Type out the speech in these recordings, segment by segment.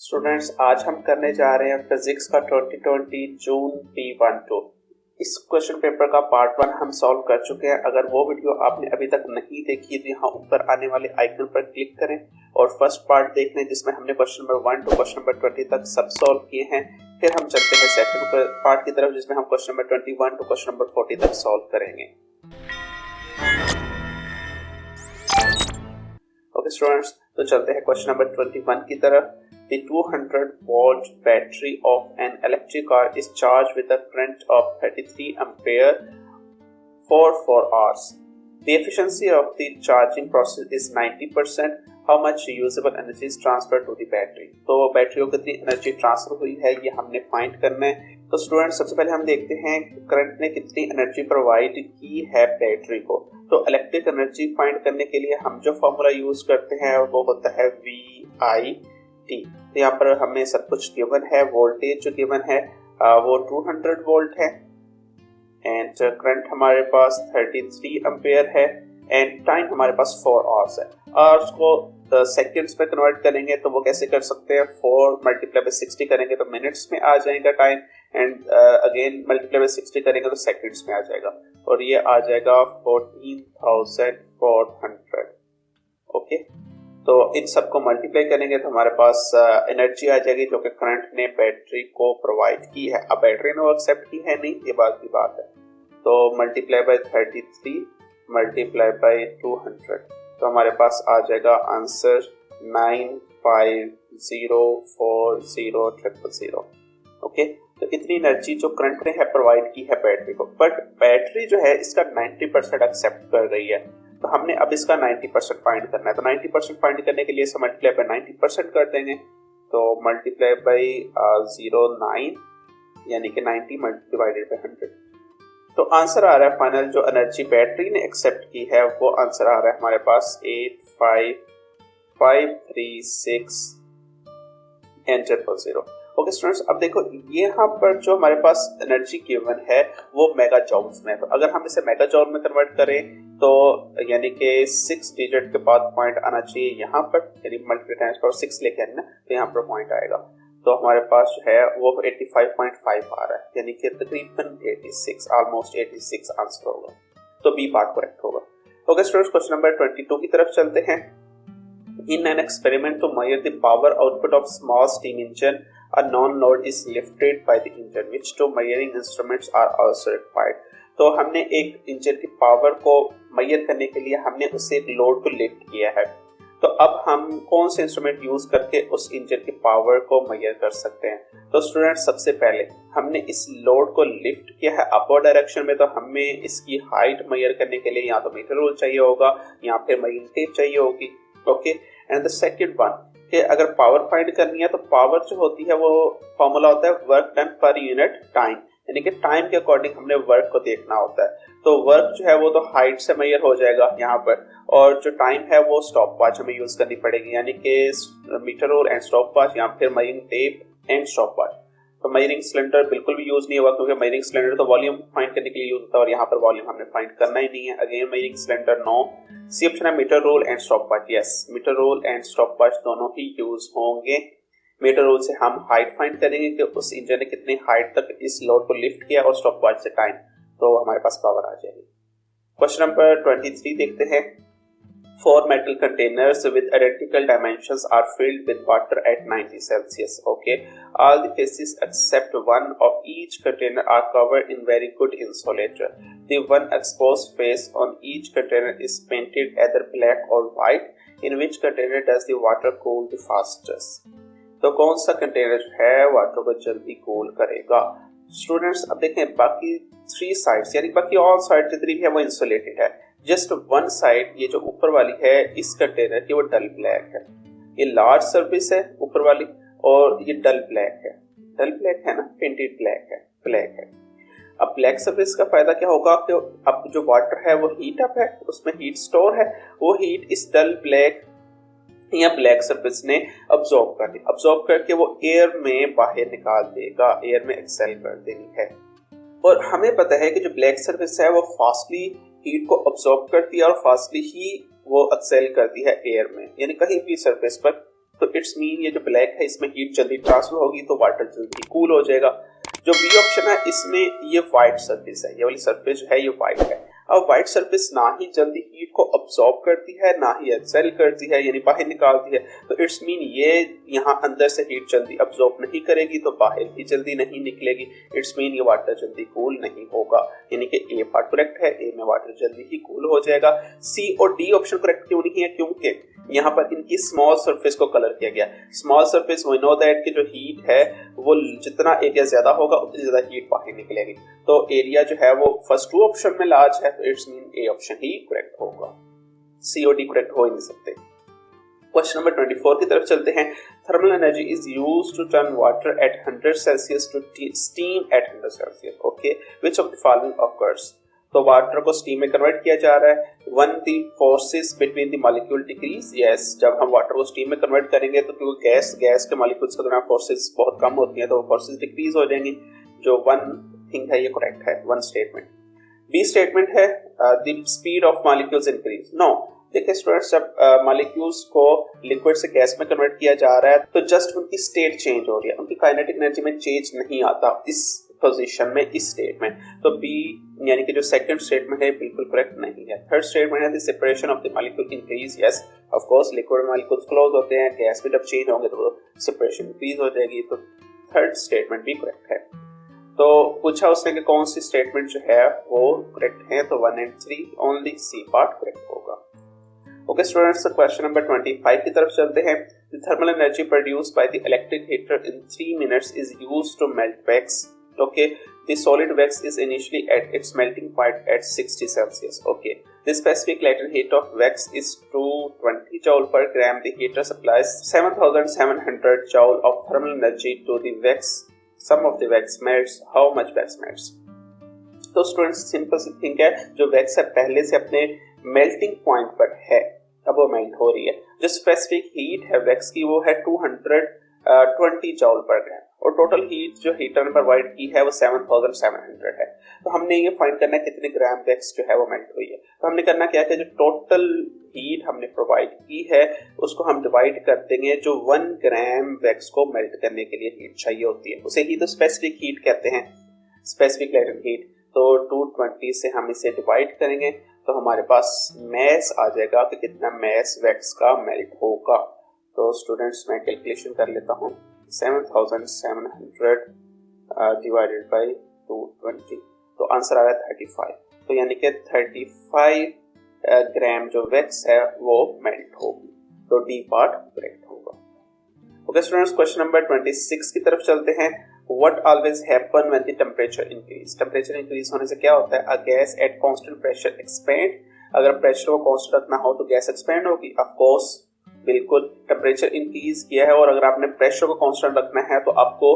Students, आज हम करने जा रहे हैं फिजिक्स का 2020 जून P12। इस क्वेश्चन पेपर का पार्ट 1 हम सॉल्व कर चुके हैं। अगर वो वीडियो आपने अभी तक नहीं देखी तो यहाँ ऊपर आने वाले आइकन पर क्लिक करें और फर्स्ट पार्ट देख लें, जिसमें हमने question number 1 to question number 20 तक सब सॉल्व किए हैं। फिर हम चलते हैं सेकंड पार्ट की तरफ, जिसमें हम question number 21 to question number 40 तक सॉल्व करेंगे। ओके स्टूडेंट्स, तो चलते हैं क्वेश्चन नंबर 21 की तरफ। The 200-volt battery of an electric car is charged with a current of 33 ampere for 4 hours. The efficiency of the charging process is 90%. How much usable energy is transferred to the battery? तो battery को कितनी energy transfer हुई है ये हमने find करना है। तो स्टूडेंट, सबसे पहले हम देखते हैं करंट ने कितनी एनर्जी प्रोवाइड की है बैटरी को। तो इलेक्ट्रिक एनर्जी फाइंड करने के लिए हम जो फॉर्मूला यूज करते हैं वो होता है VIT। तो यहाँ पर हमें सब कुछ गिवन है। वोल्टेज जो गिवन है वो 200 वोल्ट है एंड करंट हमारे पास 33 एम्पियर है एंड टाइम हमारे पास 4 आवर्स है। आवर्स को सेकंड्स में कन्वर्ट करेंगे तो वो कैसे कर सकते हैं, 4 मल्टीप्लाई बाय 60 करेंगे तो मिनट्स में आ जाएगा time and again multiply by 60 करेंगे तो सेकंड्स में आ जाएगा और ये आ जाएगा 14,400। ओके, तो इन सबको मल्टीप्लाई करेंगे तो हमारे पास एनर्जी आ जाएगी जो कि करंट ने बैटरी को प्रोवाइड की है। अब बैटरी ने वो एक्सेप्ट की है नहीं, ये बात की बात है। तो मल्टीप्लाई बाय 33 मल्टीप्लाई बाय 200 तो हमारे पास आ जाएगा आंसर 950400000। ओके, तो इतनी एनर्जी जो करंट ने है प्रोवाइड की है बैटरी को, बट बैटरी जो है इसका 90% एक्सेप्ट कर रही है। तो हमने अब इसका 90% फाइंड करना है। तो 90% फाइंड करने के लिए इसे मल्टीप्लाई बाय 90% कर देंगे। तो मल्टीप्लाई बाय 09 यानी कि 90 डिवाइडेड बाय 100। तो आंसर आ रहा है फाइनल जो एनर्जी बैटरी ने एक्सेप्ट की है वो आंसर आ रहा है हमारे पास 85536 एंटर पर 0। ओके स्टूडेंट्स, अब देखो यहाँ पर जो हमारे पास एनर्जी गिवन है वो मेगा जॉल्स में है। तो अगर हम इसे मेगा जॉल में कन्वर्ट करें तो यानी कि 6 डिजिट के बाद पॉइंट आना चाहिए यहाँ पर, यानी मल्टीप्लाई टाइम्स पावर 6 लेके आना तो यहाँ पर पॉइंट आएगा। तो हमारे पास जो है वो 85.5 आ रहा है, यानी कि तकरीबन 86, ऑलमोस्ट 86 आंसर होगा। तो बी पार्ट करेक्ट होगा। ओके स्टूडेंट्स, क्वेश्चन नंबर 22 की तरफ चलते हैं। In an experiment to measure the power output of small steam engine, a known load is lifted by the engine, which two measuring instruments are also required. तो हमने एक engine की power को major करने के लिए हमने उससे एक लोड को लिफ्ट किया है। तो अब हम कौन से इंस्ट्रूमेंट यूज करके उस इंजन की पावर को मेजर कर सकते हैं? तो स्टूडेंट, सबसे पहले हमने इस लोड को लिफ्ट किया है अपवर्ड डायरेक्शन में, तो हमें इसकी हाइट मेजर करने के लिए या तो मीटर रूल चाहिए होगा या फिर मेजरिंग टेप चाहिए होगी। Okay, and the second one कि अगर पावर फाइंड करनी है तो पावर जो होती है वो फॉर्मूला होता है work done per unit time, यानी कि टाइम के अकॉर्डिंग हमने वर्क को देखना होता है। तो वर्क जो है वो तो हाइट से मेजर हो जाएगा यहाँ पर, और जो टाइम है वो स्टॉप वॉच हमें यूज करनी पड़ेगी, यानी कि metre roll and stop watch या फिर measuring tape and stop watch. तो मेजरिंग सिलेंडर बिल्कुल भी यूज नहीं होगा क्योंकि मेजरिंग सिलेंडर तो वॉल्यूम फाइंड करने के लिए यूज होता है और यहाँ पर वॉल्यूम हमने फाइंड करना ही नहीं है। Again measuring cylinder no. C option है metre roll and stop watch. Yes, metre roll and stop watch दोनों ही यूज होंगे। मीटर रोल से हम हाइट फाइंड करेंगे कि उस इंजन ने कितनी हाइट तक इस लोड को लिफ्ट किया और स्टॉप वॉच से टाइम, तो हमारे पास पावर आ जाएगी। क्वेश्चन नंबर 23 देखते हैं। 4 metal containers with identical dimensions are filled with water at 90 Celsius. Okay, all the faces except one of each container are covered in very good insulator. The one exposed face on each container is painted either black or white. In which container does the water cool the fastest? तो कौन सा container है water को जल्दी cool करेगा? Students, अब देखें बाकी 3 साइड्स यानी बाकी ऑल साइड जितनी भी है वो इंसुलेटेड है। जस्ट वन साइड ये जो ऊपर वाली है इस कंटेनर की वो डल ब्लैक है। ये लार्ज सरफेस है ऊपर वाली और ये डल ब्लैक है। डल ब्लैक है ना, पेंटेड ब्लैक है। अब ब्लैक सरफेस का फायदा क्या होगा कि अब जो वाटर है वो हीट अप है, उसमें हीट स्टोर है, वो हीट इस डल ब्लैक या ब्लैक सरफेस ने अब्सॉर्ब कर दी। अब्सॉर्ब करके वो एयर में बाहर निकाल देगा, एयर में एक्सेल कर देनी है। और हमें पता है कि जो ब्लैक सरफेस है वो फास्टली हीट को अब्सॉर्ब करती है और फास्टली ही वो एक्सेल करती है एयर में, यानी कहीं भी सरफेस पर तो इट्स मीन ये जो ब्लैक है इसमें हीट जल्दी ट्रांसफर होगी तो वाटर जल्दी कूल हो जाएगा। जो बी ऑप्शन है इसमें ये व्हाइट सरफेस है, ये वाली सरफेस जो है ये व्हाइट है। अब व्हाइट सरफेस ना ही जल्दी हीट को अब्सॉर्ब करती है ना ही एक्सेल करती है यानी बाहर निकालती है, तो इट्स मीन ये यहाँ अंदर से हीट जल्दी अब्सॉर्ब नहीं करेगी तो बाहर भी जल्दी नहीं निकलेगी। इट्स मीन ये वाटर जल्दी कूल नहीं होगा, यानी कि ए पार्ट करेक्ट है, ए में वाटर जल्दी ही कूल हो जाएगा। सी और डी ऑप्शन करेक्ट क्यों नहीं है? क्योंकि यहाँ पर इनकी स्मॉल सरफेस को कलर किया गया। Small surface we know that कि जो हीट है वो जितना एरिया ज्यादा होगा उतनी ज्यादा हीट बाहर निकलेगी, तो एरिया जो है वो फर्स्ट टू ऑप्शन में लार्ज है, तो it's mean A option he correct होगा, सी और डी करेक्ट हो ही नहीं सकते। क्वेश्चन नंबर 24 की तरफ चलते हैं। Thermal energy is used to turn water at 100 Celsius to steam at 100 Celsius. Okay, which of the following occurs? तो वाटर को स्टीम में कन्वर्ट किया जा रहा है। One the forces between the molecule decrease. Yes, जब हम वाटर को स्टीम में कन्वर्ट करेंगे तो क्योंकि गैस के मॉलिक्यूल्स के दरमियान फोर्सेस बहुत कम होती हैं तो फोर्सेस डिक्रीज हो जाएंगी। जो वन थिंग है ये करेक्ट है, वन स्टेटमेंट। बी स्टेटमेंट है the speed of molecules increase. No, देखिए स्टूडेंट्स, जब मॉलिक्यूल्स को लिक्विड से गैस में कन्वर्ट किया जा रहा है तो जस्ट उनकी स्टेट चेंज हो रही है, उनकी काइनेटिक एनर्जी में चेंज नहीं आता इस पोजीशन में, इस स्टेट में। तो बी यानी कि जो सेकंड स्टेटमेंट है बिल्कुल करेक्ट नहीं है। थर्ड स्टेटमेंट है the separation of the molecule increase. Yes, of course liquid molecules close होते हैं, गैस में जब चेंज होंगे तो सेपरेशन इंक्रीज हो जाएगी, तो थर्ड स्टेटमेंट भी करेक्ट है। तो पूछा उसने कि कौन सी स्टेटमेंट जो है वो करेक्ट है, तो 1 and 3 only C part correct होगा। ओके स्टूडेंट्स, क्वेश्चन नंबर 25 की तरफ चलते हैं। The thermal energy produced by the electric heater in 3 minutes is used to melt wax. Okay, the solid wax is initially at its melting point at 60 Celsius. Okay, the specific latent heat of wax is 220 joule per gram. The heater supplies 7,700 joule of thermal energy to the wax. Some of the wax melts. How much wax melts? तो students simple सी thing है, जो wax है पहले से अपने melting point पर है, अब वो मेल्ट हो रही है। जो स्पेसिफिक हीट है वैक्स की वो है 220 जॉल पर ग्राम और टोटल हीट जो हीटर ने प्रोवाइड की है वो 7,700 है। तो हमने ये फाइंड करना है कितने ग्राम वैक्स जो है वो मेल्ट हुई है। तो हमने करना क्या है, जो टोटल हीट हमने प्रोवाइड की है उसको हम डिवाइड कर देंगे जो 1 ग्राम वैक्स को मेल्ट करने के लिए हीट चाहिए होती है, उसे ही तो स्पेसिफिक हीट कहते हैं, स्पेसिफिक लेटेंट हीट। तो 220 से हम इसे डिवाइड करेंगे तो हमारे पास मैस आ जाएगा कि कितना मैस वैक्स का मेल्ट होगा। तो स्टूडेंट्स मैं कैलकुलेशन कर लेता हूँ, 7,700 डिवाइडेड बाई 220, तो आंसर आ रहा है 35। तो यानी कि 35 ग्राम जो वैक्स है वो मेल्ट होगी, तो डी पार्ट करेक्ट होगा। ओके स्टूडेंट्स, क्वेश्चन नंबर 26 की तरफ चलते हैं। What always happen when the temperature increase? Temperature increase होने से क्या होता है? A gas at constant pressure expand. अगर प्रेशर को कांस्टेंट रखना हो तो गैस एक्सपेंड होगी, ऑफ कोर्स बिल्कुल। टेम्परेचर इंक्रीज किया है और अगर आपने प्रेशर को कांस्टेंट रखना है तो आपको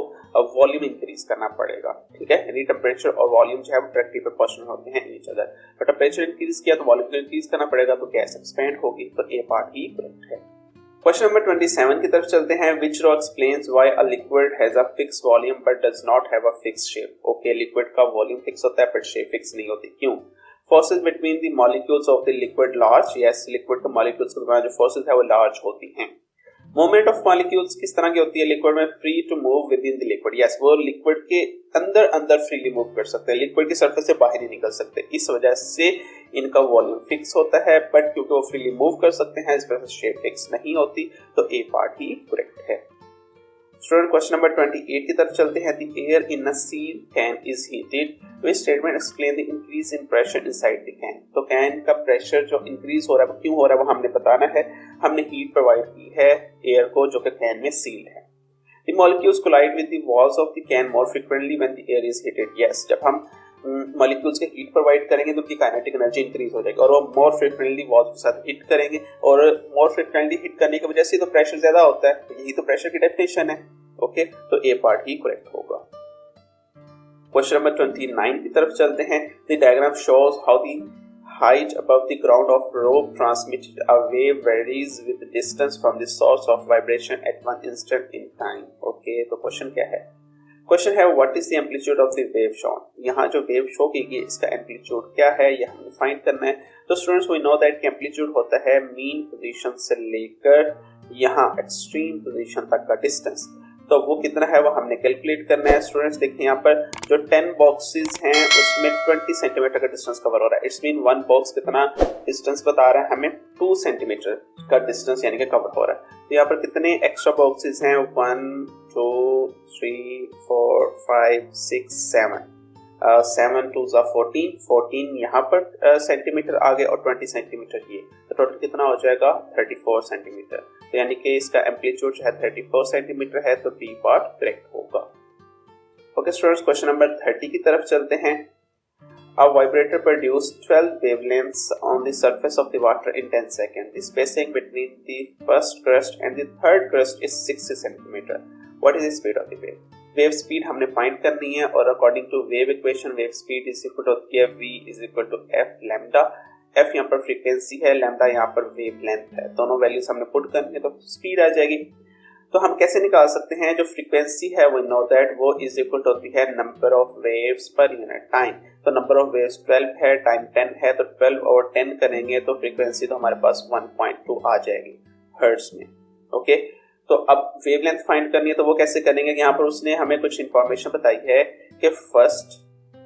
वॉल्यूम इंक्रीज करना पड़ेगा, ठीक है। यानी टेम्परेचर और वॉल्यूम जो है वो डायरेक्टली प्रोपोर्शनल होते हैं ईच अदर। तो टेम्परेचर इंक्रीज किया तो वॉल्यूम इंक्रीज करना पड़ेगा, तो गैस एक्सपेंड होगी, तो ए पार्ट ही करेक्ट है। क्वेश्चन नंबर 27 की तरफ चलते हैं। Which law explains why a liquid has a fixed volume but does not have a fixed shape? Okay, liquid का वॉल्यूम फिक्स होता है पर शेप फिक्स नहीं होती, क्यों? Forces between the molecules of the liquid large. Yes, liquid के molecules के दरमियान जो forces है वो large होती हैं। मूवमेंट ऑफ मॉलिक्यूल्स किस तरह की होती है लिक्विड में? Free to move within the liquid. Yes, वो लिक्विड के अंदर फ्रीली मूव कर सकते हैं, लिक्विड की सरफेस से बाहर नहीं निकल सकते, इस वजह से इनका वॉल्यूम फिक्स होता है, बट क्योंकि वो फ्रीली मूव कर सकते हैं इस वजह से शेप फिक्स नहीं होती, तो ए पार्ट ही करेक्ट है। स्टूडेंट, क्वेश्चन नंबर 28 की तरफ चलते हैं। The air in a seal can is heated. Which statement explain the increase in pressure inside the can? तो कैन का प्रेशर जो इंक्रीज हो रहा है वो क्यों हो रहा है वो हमने बताना है। हमने हीट प्रोवाइड की है एयर को जो कि कैन में सील्ड है। The molecules collide with the walls of the can more frequently when the air is heated. Yes, जब हम मॉलिक्यूल्स के हीट प्रोवाइड करेंगे तो उनकी काइनेटिक एनर्जी इंक्रीज हो जाएगी और वो मोर फ्रीक्वेंटली वॉल्स के साथ हिट करेंगे और मोर फ्रीक्वेंटली हिट करने की वजह से तो प्रेशर ज्यादा होता है, यही तो प्रेशर की डेफिनेशन है। ओके, तो ए पार्ट ही करेक्ट होगा। क्वेश्चन नंबर 29 की तरफ चलते हैं। The diagram shows how the height above the ground of rope transmitted a wave varies with the distance from the source of vibration at one instant in time. Okay, तो question क्या है? Question है what is the amplitude of the wave shown. यहाँ जो wave show की गई इसका amplitude क्या है यह हमें फाइंड करना है। तो students we know that amplitude होता है मीन पोजीशन से लेकर यहाँ एक्सट्रीम पोजीशन तक का डिस्टेंस, तो वो कितना है वो हमने कैलकुलेट करना है। स्टूडेंट्स देखिए यहाँ पर जो 10 बॉक्सेस हैं उसमें 20 सेंटीमीटर का डिस्टेंस कवर हो रहा है। इट्स मीन वन बॉक्स कितना डिस्टेंस बता रहा है हमें, 2 सेंटीमीटर का डिस्टेंस यानी कि कवर हो रहा है। तो यहाँ पर कितने एक्स्ट्रा बॉक्सेस हैं, 1 2 3 4 5 6 7 7 2 14 14 यहाँ पर सेंटीमीटर आ गए और 20 सेंटीमीटर ये, तो टोटल कितना हो जाएगा 34 सेंटीमीटर। तो यानी कि इसका एम्पलीट्यूड जो है 34 सेंटीमीटर है, तो बी पार्ट करेक्ट होगा। ओके स्टूडेंट्स, क्वेश्चन नंबर 30 की तरफ चलते हैं। A vibrator produces 12 wavelengths on the surface of the water in 10 seconds. The spacing between the first crust and the third crust is 60 centimeter. What is the speed of the wave? Wave speed हमने find करनी है और according to wave equation wave speed is equal to होती है v is equal to f lambda. f यहाँ पर frequency है, lambda यहाँ पर वेव लेंथ है, दोनों वैल्यूज हमने पुट करनी है तो स्पीड आ जाएगी। तो हम कैसे निकाल सकते हैं, जो फ्रीक्वेंसी है वी नो दैट वो इज इक्वल टू होती है number of waves per unit time. तो नंबर ऑफ वेव्स 12 है, टाइम 10 है, तो 12 और 10 करेंगे तो फ्रीक्वेंसी तो हमारे पास 1.2 आ जाएगी हर्ट्ज में। ओके, तो अब वेवलेंथ फाइंड करनी है तो वो कैसे करेंगे, यहाँ पर उसने हमें कुछ इंफॉर्मेशन बताई है कि first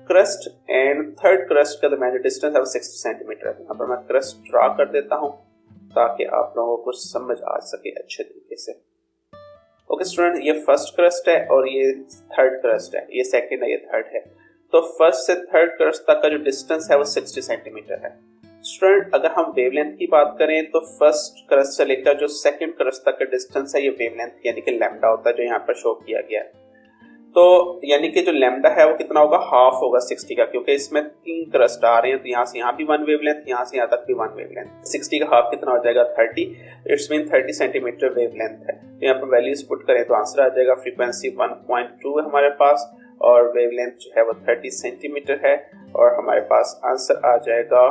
crust and third crust का दरमियान डिस्टेंस है 60 सेंटीमीटर है। यहाँ पर मैं क्रस्ट ड्रा कर देता हूँ ताकि आप लोगों को समझ आ सके अच्छे तरीके से। ओके स्टूडेंट, ये फर्स्ट क्रस्ट है और ये थर्ड क्रस्ट है, ये सेकंड है, ये थर्ड है। तो फर्स्ट से थर्ड क्रस्ट तक का जो डिस्टेंस है वो 60 सेंटीमीटर है। स्टूडेंट अगर हम वेवलेंथ की बात करें तो फर्स्ट क्रस्ट से लेकर जो सेकंड क्रस्ट तक का डिस्टेंस है ये वेवलेंथ यानी कि लैम्डा होता है, जो यहाँ पर शो किया गया है। तो यानी कि जो लैम्डा है वो कितना होगा, हाफ होगा 60 का, क्योंकि इसमें 3 क्रस्ट आ रहे हैं तो यहाँ से यहाँ भी 1 वेवलेंथ, यहाँ से यहाँ तक भी 1 वेवलेंथ। 60 का हाफ कितना हो जाएगा 30, इट्स मीन 30 सेंटीमीटर वेवलेंथ है। तो यहाँ पर वैल्यूज पुट करें तो आंसर आ जाएगा फ्रीक्वेंसी 1.2 है हमारे पास और वेवलेंथ जो है वो 30 सेंटीमीटर है और हमारे पास आंसर आ जाएगा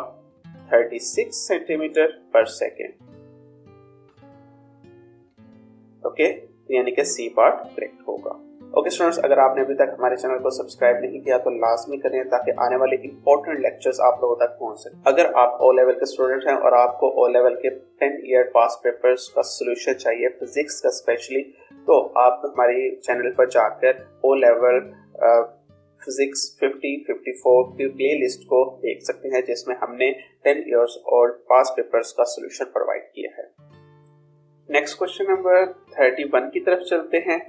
36 सेंटीमीटर पर सेकेंड। ओके, यानी कि सी पार्ट करेक्ट होगा। ओके स्टूडेंट्स, अगर आपने अभी तक हमारे चैनल को सब्सक्राइब नहीं किया तो लाजमी करें ताकि आने वाले इंपॉर्टेंट लेक्चर्स आप लोगों तक पहुंच सके। अगर आप ओ लेवल के स्टूडेंट हैं और आपको ओ लेवल के 10 ईयर पास पेपर्स का सोल्यूशन चाहिए फिजिक्स का स्पेशली, तो आप हमारे चैनल पर जाकर ओ लेवल फिजिक्स 50-54 की प्ले लिस्ट को देख सकते हैं जिसमें हमने 10 इयर्स ओल्ड पास पेपर्स का सोल्यूशन प्रोवाइड किया है। नेक्स्ट क्वेश्चन नंबर 31 की तरफ चलते हैं।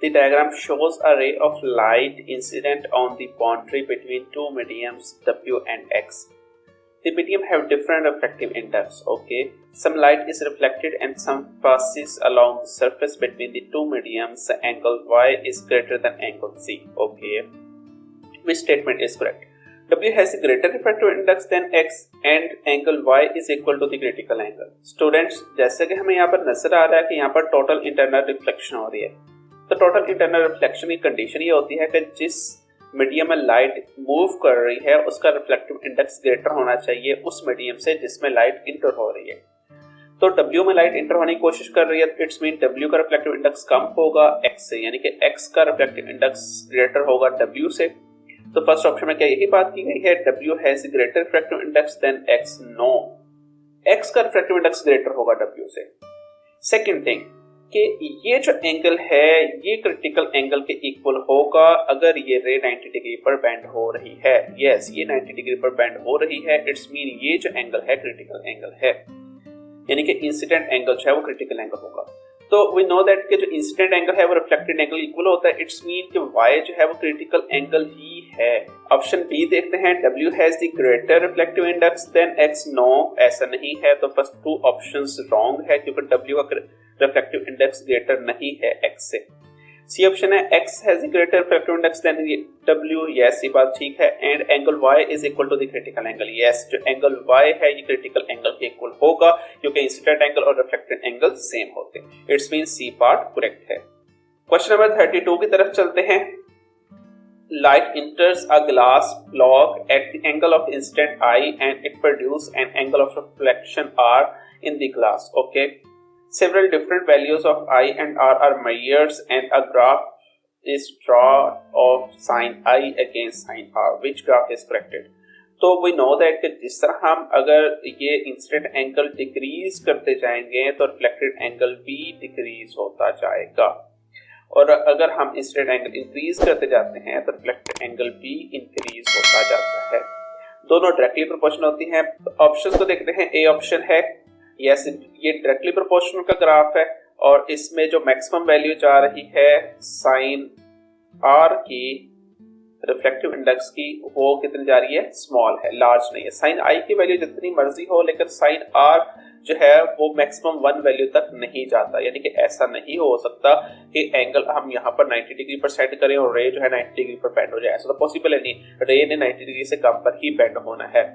The diagram shows a ray of light incident on the boundary between two mediums W and X. The medium have different refractive index. Okay, some light is reflected and some passes along the surface between the two mediums. Angle Y is greater than angle Z. Okay, which statement is correct? W has a greater refractive index than X and angle Y is equal to the critical angle. Students, जैसे कि हमें यहाँ पर नजर आ रहा है कि यहाँ पर टोटल इंटरनल रिफ्लेक्शन हो रही है, तो टोटल इंटरनल रिफ्लेक्शन की कंडीशन ये होती है कि जिस मीडियम में लाइट मूव कर रही है उसका रिफ्लेक्टिव इंडेक्स ग्रेटर होना चाहिए उस मीडियम से जिसमें लाइट इंटर हो रही है। तो W में लाइट इंटर होने की कोशिश कर रही है, इट्स मीन W का रिफ्लेक्टिव इंडेक्स कम होगा X से, यानी कि X का रिफ्लेक्टिव इंडेक्स ग्रेटर होगा W से। तो फर्स्ट ऑप्शन में क्या यही बात की गई है, W has greater reflective index than X? No, X का रिफ्लेक्टिव इंडेक्स ग्रेटर होगा W से। सेकंड थिंग कि ये जो एंगल है ये क्रिटिकल एंगल के इक्वल होगा अगर ये रे 90 डिग्री पर बेंड हो रही है। यस, ये 90 डिग्री पर बेंड हो रही है, इट्स मीन ये जो एंगल है क्रिटिकल एंगल है, यानी कि इंसिडेंट एंगल जो है वो क्रिटिकल एंगल होगा। तो वी नो दैट कि जो इंसिडेंट एंगल है वो रिफ्लेक्टेड एंगल इक्वल होता है, इट्स मीन कि y जो है वो क्रिटिकल एंगल ही है। ऑप्शन बी देखते हैं, W has the greater reflective index than X। No, ऐसा नहीं है, तो फर्स्ट 2 ऑप्शंस रॉन्ग है क्योंकि W का रिफ्लेक्टिव इंडेक्स ग्रेटर नहीं है X से। सी ऑप्शन है X has greater reflective index than W। Yes, ये बात ठीक है। And angle Y is equal to the critical angle. Yes, जो एंगल Y है ये क्रिटिकल एंगल के इक्वल होगा क्योंकि इंसिडेंट एंगल और रिफ्लेक्टेड एंगल सेम होते हैं। It's mean C part correct है। क्वेश्चन नंबर 32 की तरफ चलते हैं। Light enters a glass block at the angle of incident I and it produces an angle of reflection R in the glass. Okay. Several different values of I and R are measured and a graph is drawn of sin I against sin R. Which graph is corrected? तो we know that कि जिस तरह हम अगर ये incident angle decrease करते जाएंगे तो रिफ्लेक्टेड एंगल भी डिक्रीज होता जाएगा, और अगर हम इंसिडेंट एंगल इंक्रीज करते जाते हैं तो रिफ्लेक्टेड एंगल भी इंक्रीज होता जाता है। दोनों डायरेक्टली प्रोपोर्शनल होती हैं। ऑप्शंस को देखते हैं। ए ऑप्शन है यस, ये डायरेक्टली प्रोपोर्शनल का ग्राफ है और इसमें जो मैक्सिमम वैल्यू जा रही है साइन आर की रिफ्लेक्टिव इंडेक्स की, वो कितनी जा रही है, स्मॉल है, लार्ज नहीं है। साइन आई की वैल्यू जितनी मर्जी हो, लेकिन साइन आर जो है वो मैक्सिमम 1 वैल्यू तक नहीं जाता। यानी कि ऐसा नहीं हो सकता कि एंगल हम यहाँ पर 90 डिग्री पर सेट करें और रे जो है 90 डिग्री पर बेंड हो जाए, ऐसा तो पॉसिबल है नहीं। रे ने 90 डिग्री से कम पर ही बेंड होना है।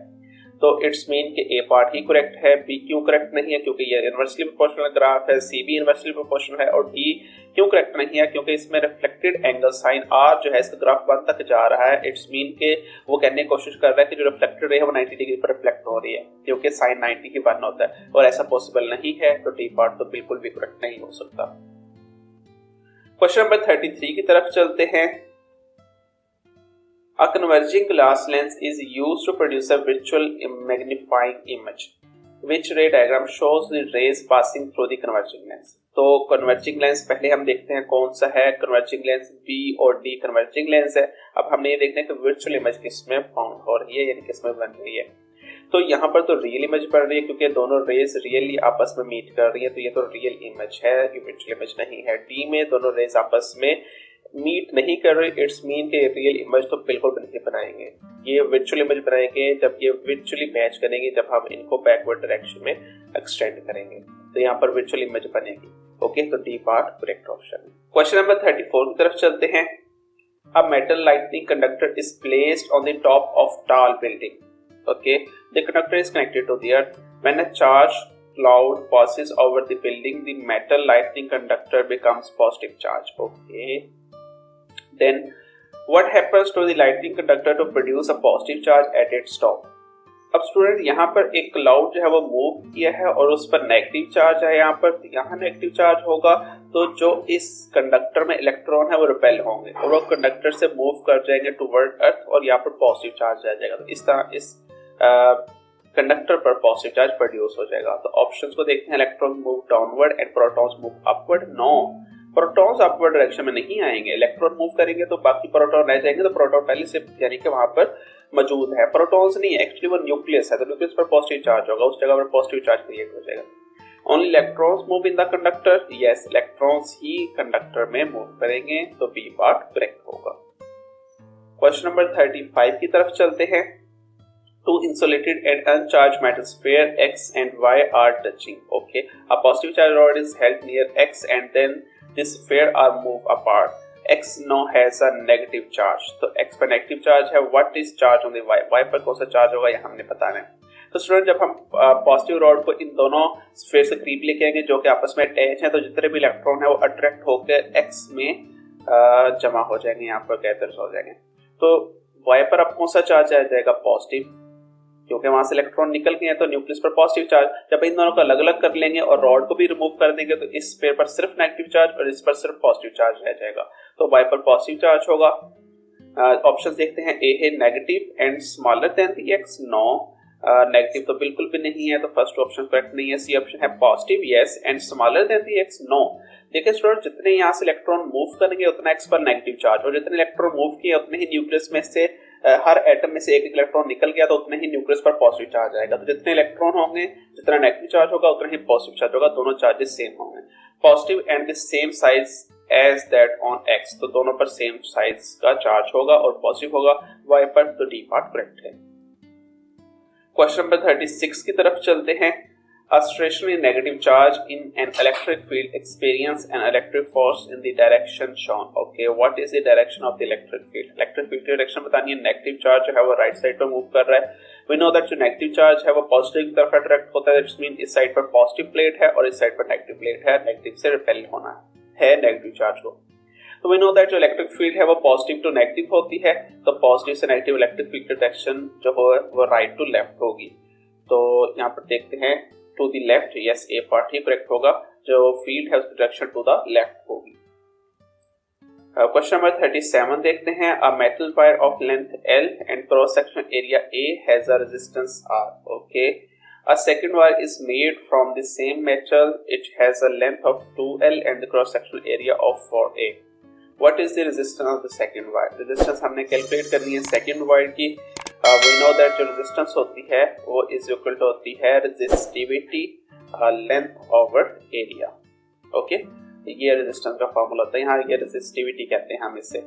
तो इट्स मीन कि ए पार्ट ही करेक्ट है, बी क्यों करेक्ट नहीं है, क्योंकि ये इनवर्सली प्रोपोर्शनल ग्राफ है। सी भी इनवर्सली प्रोपोर्शनल है। और डी क्यों करेक्ट नहीं है, क्योंकि इसमें रिफ्लेक्टेड एंगल साइन आर जो है इसका ग्राफ 1 तक जा रहा है। इट्स मीन के वो कहने की कोशिश कर रहा है कि जो रिफ्लेक्टेड रे है वो 90 डिग्री पर रिफ्लेक्ट हो रही है, क्योंकि साइन 90 ही 1 होता है, और ऐसा पॉसिबल नहीं है। तो डी पार्ट तो बिल्कुल भी करेक्ट नहीं हो सकता। क्वेश्चन नंबर 33 की तरफ चलते हैं। A converging glass lens is used to produce a virtual magnifying image. Which ray diagram shows the rays passing through the converging lens? तो converging lens पहले हम देखते हैं कौन सा है। converging lens B और D converging lens है। अब हमने ये देखना है कि virtual image किसमें फाउंड हो रही है, यानी किसमें बन रही है। तो यहाँ पर तो रियल इमेज बन रही है, क्योंकि दोनों रेज रियली आपस में मीट कर रही है, तो ये तो रियल इमेज है, ये virtual इमेज नहीं है। D में दोनों रेज आपस में मीट नहीं कर रही। इट्स मीन के रियल इमेज तो बिल्कुल भी नहीं बनाएंगे, ये वर्चुअल इमेज बनाएंगे जब ये वर्चुअली मैच करेंगे, जब हम इनको बैकवर्ड डायरेक्शन में एक्सटेंड करेंगे, तो यहाँ पर वर्चुअल इमेज बनेगी। ओके, तो डी पार्ट करेक्ट ऑप्शन है। क्वेश्चन नंबर 34 की तरफ चलते हैं। A metal lightning conductor is placed on the top of tall building. Okay, the conductor is connected to the earth. When a charge cloud passes over the building, the metal lightning conductor becomes positive charge. Okay, then what happens to the lightning conductor to produce a positive charge at its top? अब student यहाँ पर एक cloud जो है वो move किया है और उस पर नेगेटिव चार्ज है। यहाँ पर यहाँ नेगेटिव चार्ज होगा तो जो इस कंडक्टर में इलेक्ट्रॉन है वो रिपेल होंगे और वो कंडक्टर से मूव कर जाएंगे टुवर्ड अर्थ, और यहाँ पर पॉजिटिव चार्ज आ जाएगा। तो इस तरह इस कंडक्टर पर पॉजिटिव चार्ज प्रोड्यूस हो जाएगा। तो ऑप्शंस को देखते हैं। Electron move downward and protons move upward. No, protons upward direction में नहीं आएंगे। इलेक्ट्रॉन मूव करेंगे तो बाकी प्रोटॉन रह जाएंगे, तो प्रोटॉन पहले से यानी कि वहां पर मौजूद है। प्रोटॉन्स नहीं है, एक्चुअली वो न्यूक्लियस है, तो न्यूक्लियस पर पॉजिटिव चार्ज होगा, उस जगह पर पॉजिटिव चार्ज क्रिएट हो जाएगा। Only electrons move in the conductor. Yes, electrons he conductor में मूव करेंगे, तो बी पार्ट करेक्ट होगा। क्वेश्चन नंबर 35 की तरफ चलते हैं। Two insulated and uncharged metal sphere X and Y are touching. Okay, a positive charge rod is held near X and then this sphere are moved apart. X now has a negative charge. तो X पर negative charge है। What is charge on the Y? Y पर कौन सा charge होगा ये हमने बताना है। तो स्टूडेंट जब हम पॉजिटिव रॉड को इन दोनों स्फीयर से करीब लेके आएंगे जो कि आपस में अटैच हैं, तो जितने भी इलेक्ट्रॉन है वो अट्रैक्ट होकर X में जमा हो जाएंगे, यहाँ पर गैदर हो जाएंगे। तो Y पर अब कौन सा चार्ज आ जाएगा, पॉजिटिव, क्योंकि वहां से इलेक्ट्रॉन निकल गए हैं, तो न्यूक्लियस पर पॉजिटिव चार्ज। जब इन दोनों को अलग अलग कर लेंगे और रॉड को भी रिमूव कर देंगे तो इस स्फीयर पर सिर्फ नेगेटिव चार्ज और इस पर सिर्फ पॉजिटिव चार्ज रह जाएगा, तो Y पर पॉजिटिव चार्ज होगा। ऑप्शन देखते हैं। ए है negative and smaller than the X। No, negative तो बिल्कुल भी नहीं है, तो फर्स्ट ऑप्शन करेक्ट नहीं है। सी ऑप्शन है positive yes and smaller than the X। No, देखिए स्टूडेंट जितने यहाँ से इलेक्ट्रॉन मूव करेंगे उतना X पर नेगेटिव चार्ज, और जितने इलेक्ट्रॉन मूव किए उतने ही न्यूक्लियस में से हर एटम में से एक इलेक्ट्रॉन निकल गया तो उतने ही न्यूक्लियस पर पॉजिटिव चार्ज आएगा। तो जितने इलेक्ट्रॉन होंगे जितना नेगेटिव चार्ज होगा उतना ही पॉजिटिव चार्ज होगा, दोनों चार्जेस सेम होंगे। Positive and the same size as that on X, तो दोनों पर सेम साइज का चार्ज होगा और पॉजिटिव होगा Y पर, तो डी पार्ट करेक्ट है। क्वेश्चन नंबर 36 की तरफ चलते हैं। A stationary negative charge in an electric field experience an electric force in the direction shown. Okay, what is the direction of the electric field? Electric field की direction बतानी है। Negative charge जो है वो राइट साइड पर move कर रहा है। We know that जो नेगेटिव चार्ज है वो पॉजिटिव की तरफ अट्रैक्ट होता है। इट्स मीन इस साइड पर पॉजिटिव प्लेट है और इस साइड पर नेगेटिव प्लेट है, नेगेटिव से रिपेल होना है नेगेटिव चार्ज को। तो we know that जो इलेक्ट्रिक फील्ड है वो पॉजिटिव टू नेगेटिव होती है, तो पॉजिटिव से नेगेटिव इलेक्ट्रिक फील्ड की डायरेक्शन जो हो वो राइट टू लेफ्ट होगी। तो यहाँ पर देखते हैं to the left. Yes, A part ही करेक्ट होगा, जो फील्ड है उसकी डायरेक्शन टू द लेफ्ट होगी। क्वेश्चन नंबर 37 देखते हैं। A metal wire of length L and cross sectional area A has a resistance R. Okay, a second wire is made from the same metal. It has a length of 2L and the cross sectional area of 4A. What is the resistance of the second wire? Resistance हमने calculate करनी है second wire की। We know that जो resistance होती है वो is equal to होती है resistivity length over area. Okay, ये रेजिस्टेंस का फॉर्मूला होता है। यहाँ ये रेजिस्टिविटी कहते हैं हम इसे,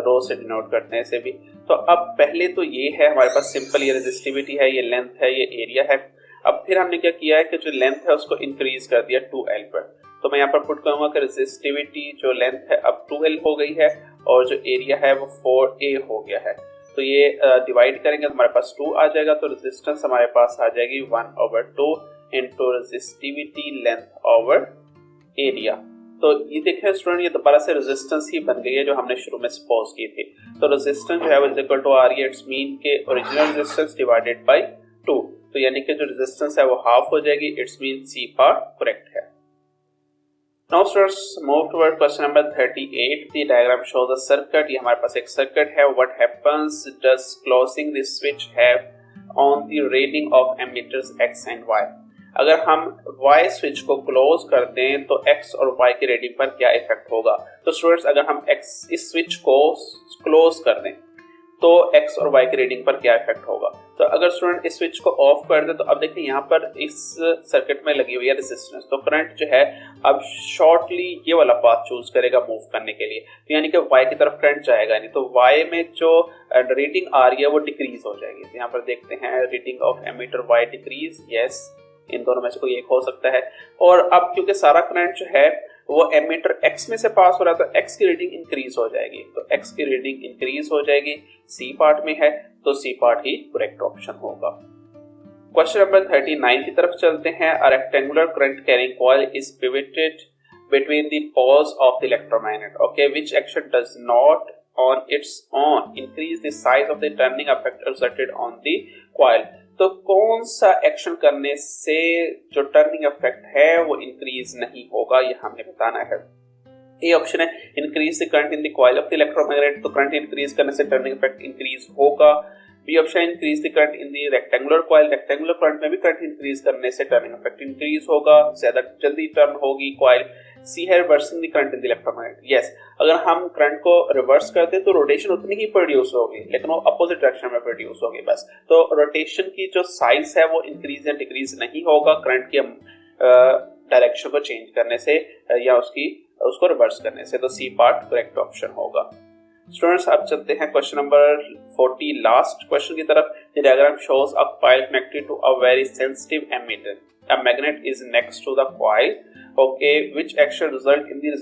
रो से डिनोट करते हैं इसे भी। तो अब पहले तो ये है हमारे पास सिंपल, ये रेजिस्टिविटी है, ये लेंथ है, ये एरिया है। अब फिर हमने क्या किया है कि जो लेंथ है उसको इंक्रीज कर दिया 2L पर। तो मैं यहाँ पर पुट करूंगा कि रेजिस्टिविटी जो लेंथ है अब 2L हो गई है और जो एरिया है वो 4A हो गया है। तो ये डिवाइड करेंगे तो हमारे पास 2 आ जाएगा, तो रेजिस्टेंस हमारे पास आ जाएगी 1/2 into resistivity length over area. तो ये देखें स्टूडेंट, ये दोबारा से रेजिस्टेंस ही बन गई है जो हमने शुरू में सपोज की थी। तो रेजिस्टेंस जो है वो is equal to R, it's mean के ओरिजिनल रेजिस्टेंस डिवाइडेड बाय 2। तो यानी कि जो रेजिस्टेंस है वो हाफ हो जाएगी, it's mean C part correct है। Now students move toward question number 38। The diagram shows a circuit. ये हमारे पास एक सर्किट है। What happens does closing the switch have on the reading of ammeters X and Y। अगर हम Y switch को close कर दें तो X और Y की रीडिंग पर क्या इफेक्ट होगा। तो स्टूडेंट्स अगर हम इस स्विच को क्लोज कर दें तो X और Y की रीडिंग पर क्या इफेक्ट होगा। तो अगर स्टूडेंट इस स्विच को ऑफ कर दे तो अब देखिए यहाँ पर इस सर्किट में लगी हुई है रेजिस्टेंस। तो करंट जो है अब शॉर्टली ये वाला पाथ चूज करेगा मूव करने के लिए, तो यानी कि Y की तरफ करंट जाएगा नहीं। तो Y में जो रीडिंग आ रही है वो डिक्रीज हो जाएगी। तो यहाँ पर देखते हैं reading of ammeter Y decrease, yes, इन दोनों में से कोई एक हो सकता है। और अब क्योंकि सारा करंट जो है वो एमीटर X में से पास हो रहा है तो X की रीडिंग इंक्रीज हो जाएगी। तो X की रीडिंग इंक्रीज हो जाएगी, C पार्ट में है, तो C पार्ट ही करेक्ट ऑप्शन होगा। क्वेश्चन नंबर 39 की तरफ चलते हैं। A rectangular current carrying coil is pivoted between the poles of the electromagnet. Okay, which action does not on its own increase the size of the turning effect exerted on the coil? तो कौन सा action करने से जो turning effect है वो increase नहीं होगा, ये हमें बताना है। ए ऑप्शन है increase the current in the coil of the electromagnet. तो करंट इंक्रीज करने से टर्निंग इफेक्ट इंक्रीज होगा। B option increase the current in the rectangular coil. Rectangular current में भी करंट इंक्रीज करने से टर्निंग इफेक्ट इंक्रीज होगा, ज्यादा जल्दी टर्न होगी कॉइल। सी है reversing the current in the electromagnet. Yes, अगर हम करंट को रिवर्स कर दें तो रोटेशन उतनी ही प्रोड्यूस होगी लेकिन वो अपोजिट डायरेक्शन में प्रोड्यूस होगी बस। तो रोटेशन की जो साइज है वो इंक्रीज या डिक्रीज नहीं होगा करंट की डायरेक्शन को चेंज करने से या उसको रिवर्स करने से। तो सी पार्ट करेक्ट ऑप्शन होगा। स्टूडेंट्स अब चलते हैं क्वेश्चन नंबर 40 लास्ट क्वेश्चन की तरफ। The diagram shows a coil connected to a very sensitive ammeter. A magnet is next to the coil. Okay, which action result in the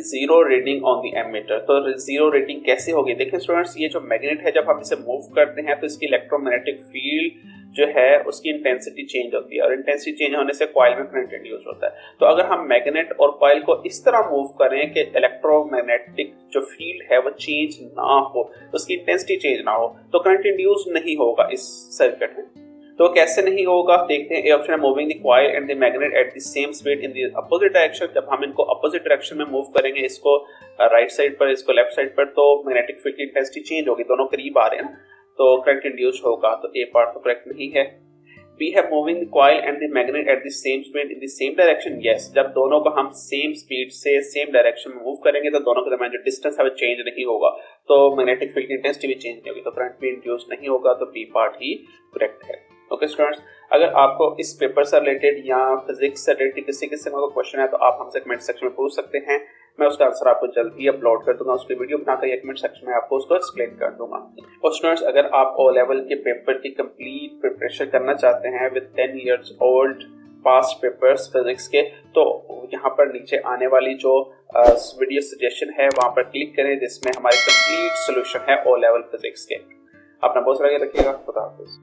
zero reading on the ammeter? तो zero reading कैसे होगी? देखिए students, ये जो magnet है जब हम इसे मूव करते हैं तो इसकी इलेक्ट्रोमैग्नेटिक फील्ड जो है उसकी इंटेंसिटी चेंज होती है और इंटेंसिटी चेंज होने से कॉइल में करंट इंड्यूस होता है। तो अगर हम मैग्नेट और कॉइल को इस तरह मूव करें कि इलेक्ट्रोमैग्नेटिक जो फील्ड है वो चेंज ना हो, उसकी इंटेंसिटी चेंज ना हो, तो करंट इंड्यूस नहीं होगा इस सर्किट में। तो कैसे नहीं होगा देखते हैं। ए ऑप्शन है moving the coil and the magnet at the same speed in the opposite direction. जब हम इनको अपोजिट डायरेक्शन में मूव करेंगे, इसको राइट साइड पर इसको लेफ्ट साइड पर, तो मैग्नेटिक फील्ड की इंटेंसिटी चेंज होगी, दोनों करीब आ रहे हैं ना, तो करंट इंड्यूस होगा। तो ए पार्ट तो करेक्ट नहीं है। बी है moving the coil and the magnet at the same speed in the same direction. Yes, जब दोनों को हम सेम स्पीड से सेम डायरेक्शन में मूव करेंगे तो दोनों के दरमियान जो डिस्टेंस है वो चेंज नहीं होगा, तो मैग्नेटिक फील्ड की इंटेंसिटी भी चेंज नहीं होगी, तो करंट भी इंड्यूस नहीं होगा। तो बी पार्ट ही करेक्ट है। ओके स्टूडेंट्स, अगर आपको इस पेपर से रिलेटेड या फिजिक्स से रिलेटेड किसी किस्म का क्वेश्चन है तो आप हमसे कमेंट सेक्शन में पूछ सकते हैं। मैं उसका आंसर आपको जल्दी अपलोड कर दूंगा, उसकी वीडियो बनाकर कमेंट सेक्शन में आपको उसको एक्सप्लेन कर दूंगा। और स्टूडेंट्स, अगर आप ओ लेवल के पेपर की कंप्लीट प्रिपरेशन करना चाहते हैं with 10 years old past papers physics के, तो यहाँ पर नीचे आने वाली जो वीडियो सजेशन है वहां पर क्लिक करें, जिसमें हमारे कंप्लीट सोल्यूशन है ओ लेवल फिजिक्स के। अपना बहुत सारा रखिएगा। खुदा हाफिज।